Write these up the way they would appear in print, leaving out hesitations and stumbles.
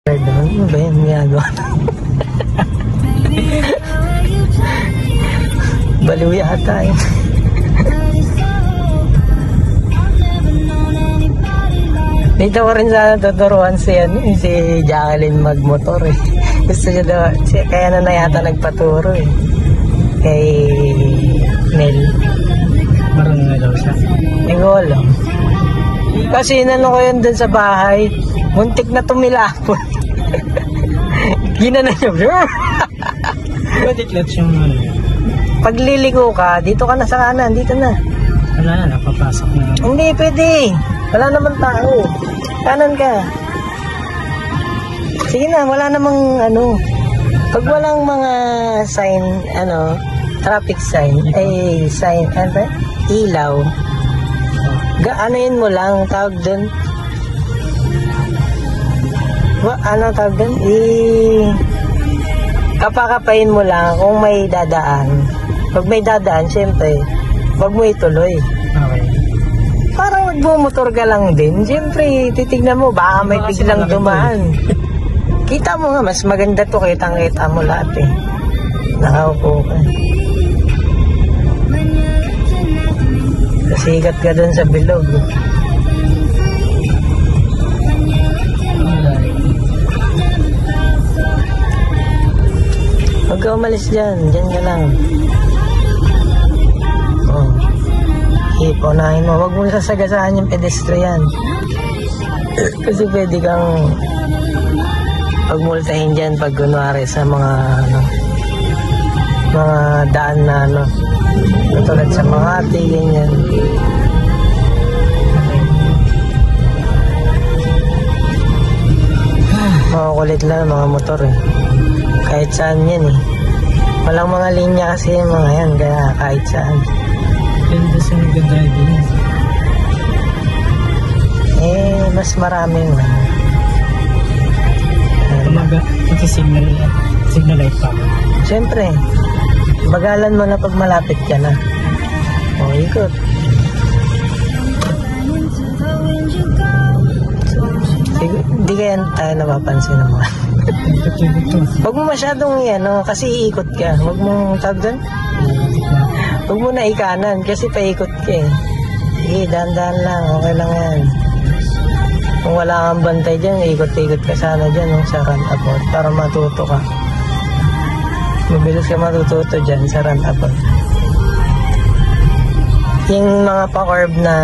Ano ba yan? Ginagawa na. Baliw yata eh. Dito ko rin sana tuturuan si Jacqueline magmotor eh. Gusto niya daw, kaya na yata nagpaturo eh. Kay Nel. Marunong na daw siya. Hindi ko alam. Kasi inano ko yun dun sa bahay, muntik na tumilapon. Ginana niya. Pwede clutch yung ano. Pagliliko ka, dito ka na sa kanan, dito na. Wala na, napapasok na. Hindi pwede. Wala naman tao. Kanan ka. Sige na, wala namang ano. Pag walang mga sign, traffic sign, sign, ilaw. Anoin mo lang, tawag dun. Ano tawag dun? Kapakapain mo lang kung may dadaan. Pag may dadaan, syempre, wag mo ituloy. Okay. Parang magbumotor ka lang din. Siyempre, titignan mo, baka may biglang dumaan. Kita mo nga, mas maganda to, kitang-kita mo lahat eh. Nakaupo ka. Kasikat ka dun sa bilog. Huwag ka umalis dyan. Dyan ka lang. Oh. Ipunahin mo. Huwag mo sasagasaan yung pedestrian. Kasi pwede kang pagmultahin dyan pag kunwari sa mga mga daan na katulad sa Makati, ganyan. Mga kulit lang mga motor eh. Kahit saan yan eh. Walang mga linya kasi yung mga yan, kaya kahit saan. Ganda sa nag-driving. Mas maraming signal light pa. Siyempre, bagalan mo na pag malapit ka na. O, ikot. Hindi kaya tayo napapansin naman. Huwag mo masyadong kasi iikot ka. Huwag mong tawag dyan. Huwag mo na ikanan kasi paikot ka eh. Sige, dahan-dahan lang. Okay lang yan. Kung wala kang bantay dyan, ikot-ikot ka sana dyan sa roundabout para matuto ka. Mabilis ka matututo dyan sa roundabout. Yung mga pa-curb na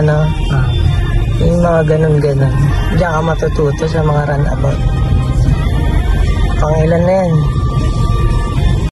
yung mga ganun-ganun. Diyan ka matututo sa mga roundabout. Pangilan na yan.